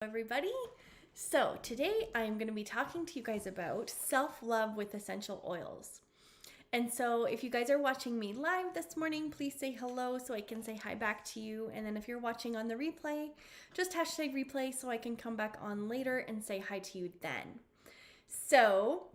Everybody. So today I'm going to be talking to you guys about self-love with essential oils. And so if you guys are watching me live this morning, please say hello so I can say hi back to you. And then if you're watching on the replay, just hashtag replay so I can come back on later and say hi to you then. So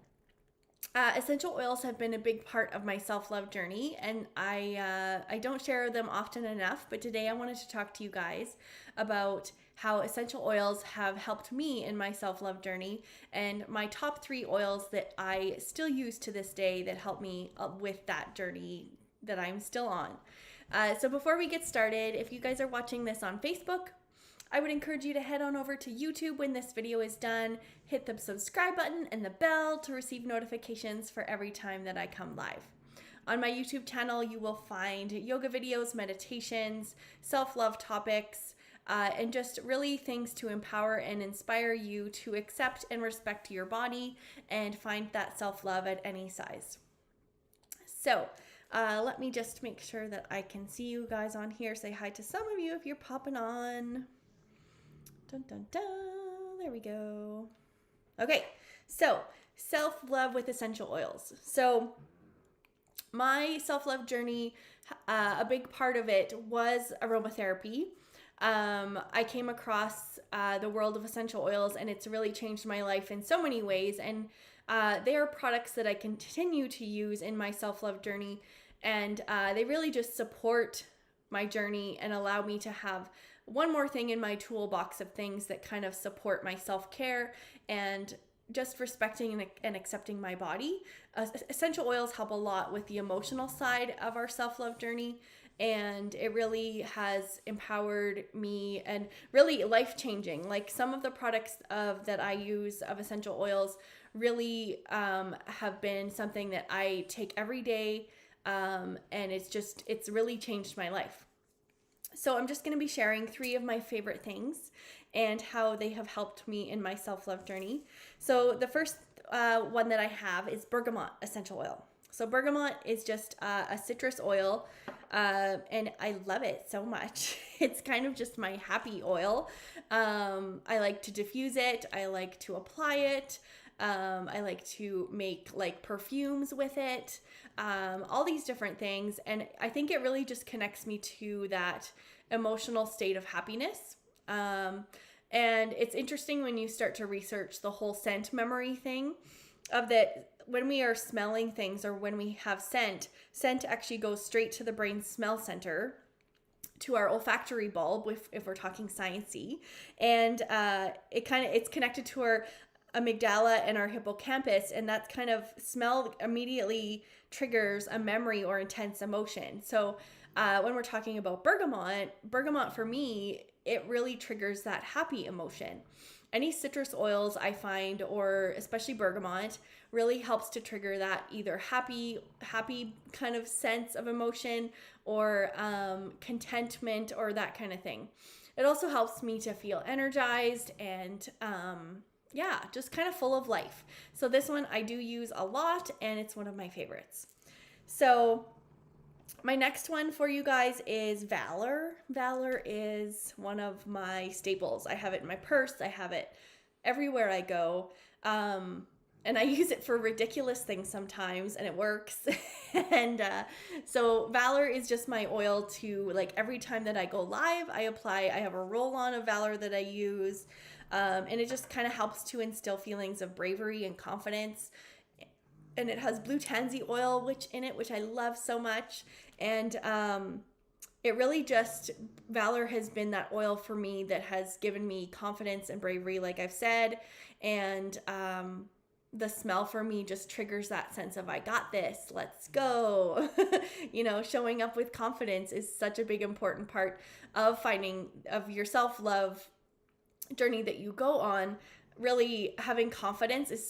essential oils have been a big part of my self-love journey, and I don't share them often enough, but today I wanted to talk to you guys about how essential oils have helped me in my self-love journey and my top 3 oils that I still use to this day that help me with that journey that I'm still on. So before we get started, if you guys are watching this on Facebook, I would encourage you to head on over to YouTube when this video is done, hit the subscribe button and the bell to receive notifications for every time that I come live. On my YouTube channel, you will find yoga videos, meditations, self-love topics, and just really things to empower and inspire you to accept and respect your body and find that self-love at any size. So let me just make sure that I can see you guys on here. Say hi to some of you if you're popping on. Dun, dun, dun. There we go. Okay, so self-love with essential oils. So my self-love journey, a big part of it was aromatherapy. I came across the world of essential oils, and it's really changed my life in so many ways. And they are products that I continue to use in my self-love journey, and they really just support my journey and allow me to have one more thing in my toolbox of things that kind of support my self-care and just respecting and accepting my body. Essential oils help a lot with the emotional side of our self-love journey, and it really has empowered me and really life-changing. Like some of the products that I use of essential oils really have been something that I take every day, and it's really changed my life. So I'm just going to be sharing 3 of my favorite things and how they have helped me in my self-love journey. So the first one that I have is Bergamot essential oil. So Bergamot is just a citrus oil, and I love it so much. It's kind of just my happy oil. I like to diffuse it. I like to apply it. I like to make like perfumes with it, all these different things. And I think it really just connects me to that emotional state of happiness. And it's interesting when you start to research the whole scent memory thing of that. When we are smelling things or when we have scent actually goes straight to the brain's smell center, to our olfactory bulb, if we're talking science-y. And it's connected to our amygdala and our hippocampus, and that kind of smell immediately triggers a memory or intense emotion. So when we're talking about bergamot for me, it really triggers that happy emotion. Any citrus oils I find, or especially bergamot, really helps to trigger that either happy kind of sense of emotion or contentment or that kind of thing. It also helps me to feel energized and just kind of full of life. So this one I do use a lot, and it's one of my favorites. So my next one for you guys is Valor. Valor is one of my staples. I have it in my purse. I have it everywhere I go. And I use it for ridiculous things sometimes, and it works. And so Valor is just my oil to, like, every time that I go live, I apply. I have a roll-on of Valor that I use. And it just kind of helps to instill feelings of bravery and confidence. And it has blue tansy oil which I love so much. And it really just, Valor has been that oil for me that has given me confidence and bravery, like I've said. And the smell for me just triggers that sense of, I got this, let's go. Showing up with confidence is such a big important part of your self-love journey that you go on. Really having confidence is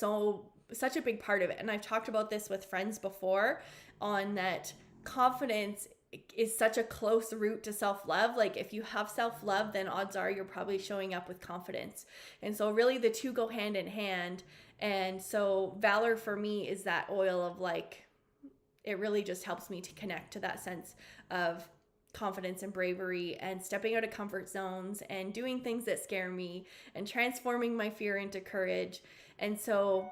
such a big part of it. And I've talked about this with friends before, on that confidence is such a close route to self-love. Like if you have self-love, then odds are you're probably showing up with confidence. And so really the two go hand in hand. And so Valor for me is that oil of, like, it really just helps me to connect to that sense of confidence and bravery and stepping out of comfort zones and doing things that scare me and transforming my fear into courage. And so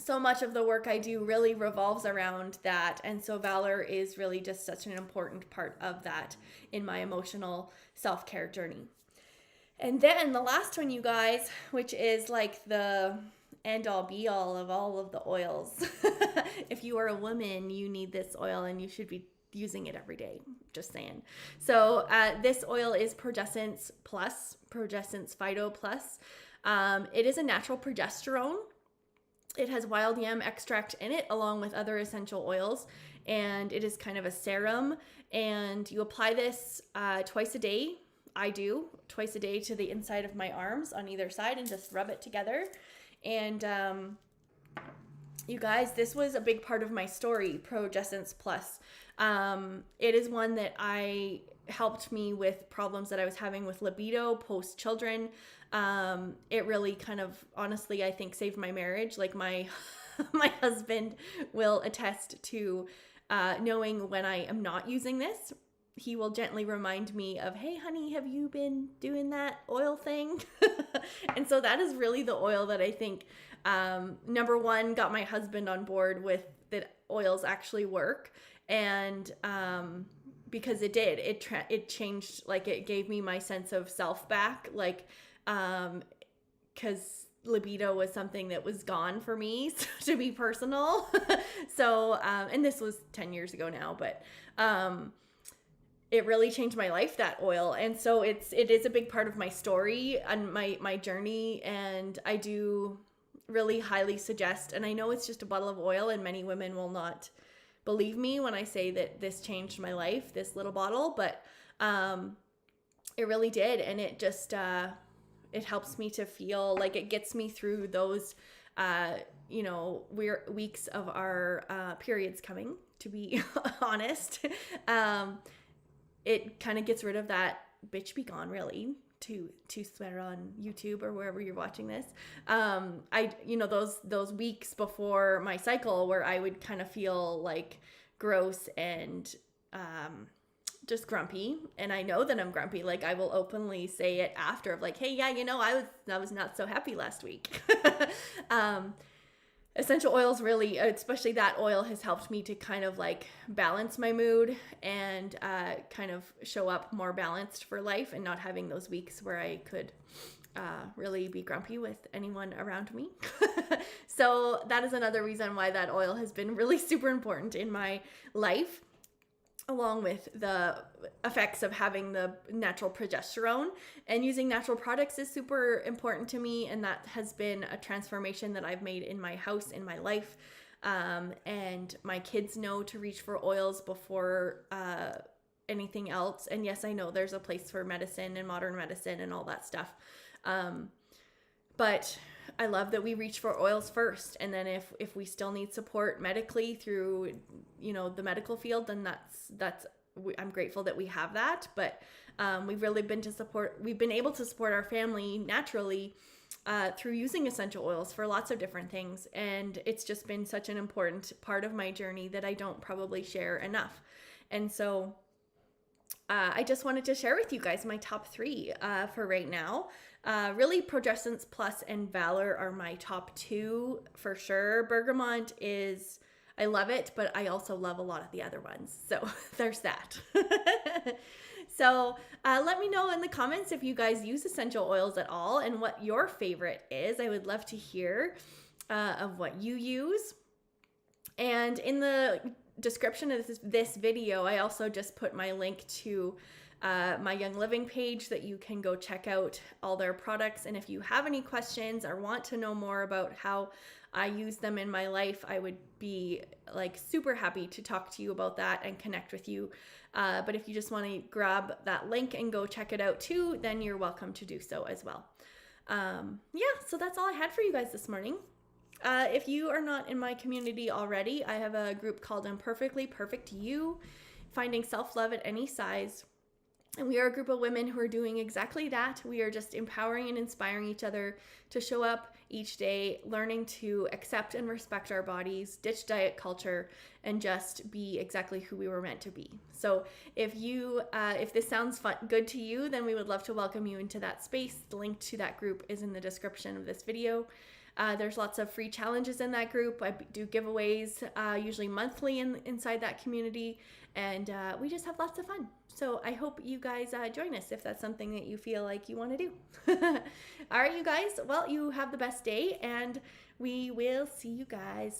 much of the work I do really revolves around that. And so Valor is really just such an important part of that in my emotional self-care journey. And then the last one, you guys, which is like the end all be all of all of the oils. If you are a woman, you need this oil and you should be using it every day. Just saying. So this oil is Phyto Plus, Phyto Plus. It is a natural progesterone. It has wild yam extract in it along with other essential oils, and it is kind of a serum, and you apply this twice a day. I do twice a day to the inside of my arms on either side and just rub it together. And you guys, this was a big part of my story, Phyto Plus. It is one that helped me with problems that I was having with libido post children. It really kind of, honestly, I think saved my marriage. Like my husband will attest to knowing when I am not using this. He will gently remind me of, hey, honey, have you been doing that oil thing? And so that is really the oil that I think, number one, got my husband on board with that oils actually work. And because it did, it changed, like it gave me my sense of self back, like, because libido was something that was gone for me, to be personal. So, and this was 10 years ago now, but it really changed my life, that oil. And so it is a big part of my story and my journey. And I do really highly suggest, and I know it's just a bottle of oil and many women will not believe me when I say that this changed my life, this little bottle, but it really did. And it just, it helps me to feel like it gets me through those, weird weeks of our periods coming, to be honest. It kind of gets rid of that bitch be gone, really, to swear on YouTube or wherever you're watching this. Those weeks before my cycle where I would kind of feel like gross and just grumpy, and I know that I'm grumpy. Like I will openly say it after, of like, hey, yeah, I was not so happy last week. Essential oils really, especially that oil, has helped me to kind of like balance my mood and kind of show up more balanced for life and not having those weeks where I could really be grumpy with anyone around me. So that is another reason why that oil has been really super important in my life, along with the effects of having the natural progesterone. And using natural products is super important to me, and that has been a transformation that I've made in my house, in my life. And my kids know to reach for oils before anything else. And yes, I know there's a place for medicine and modern medicine and all that stuff. But I love that we reach for oils first. And then if we still need support medically through, the medical field, then I'm grateful that we have that. But we've really we've been able to support our family naturally through using essential oils for lots of different things. And it's just been such an important part of my journey that I don't probably share enough. And so I just wanted to share with you guys my top 3 for right now. Really, Phyto Plus and Valor are my top 2 for sure. Bergamot I love it, but I also love a lot of the other ones. So there's that. So let me know in the comments if you guys use essential oils at all and what your favorite is. I would love to hear of what you use. And in the description of this video, I also just put my link to my Young Living page that you can go check out all their products. And if you have any questions or want to know more about how I use them in my life, I would be like super happy to talk to you about that and connect with you. But if you just want to grab that link and go check it out too, then you're welcome to do so as well. So that's all I had for you guys this morning. If you are not in my community already, I have a group called Imperfectly Perfect You, Finding Self-Love at Any Size. And we are a group of women who are doing exactly that. We are just empowering and inspiring each other to show up each day, learning to accept and respect our bodies, ditch diet culture, and just be exactly who we were meant to be. So if this sounds good to you, then we would love to welcome you into that space. The link to that group is in the description of this video. There's lots of free challenges in that group. I do giveaways, usually monthly inside that community, and we just have lots of fun. So I hope you guys join us if that's something that you feel like you want to do. All right, you guys. Well, you have the best day, and we will see you guys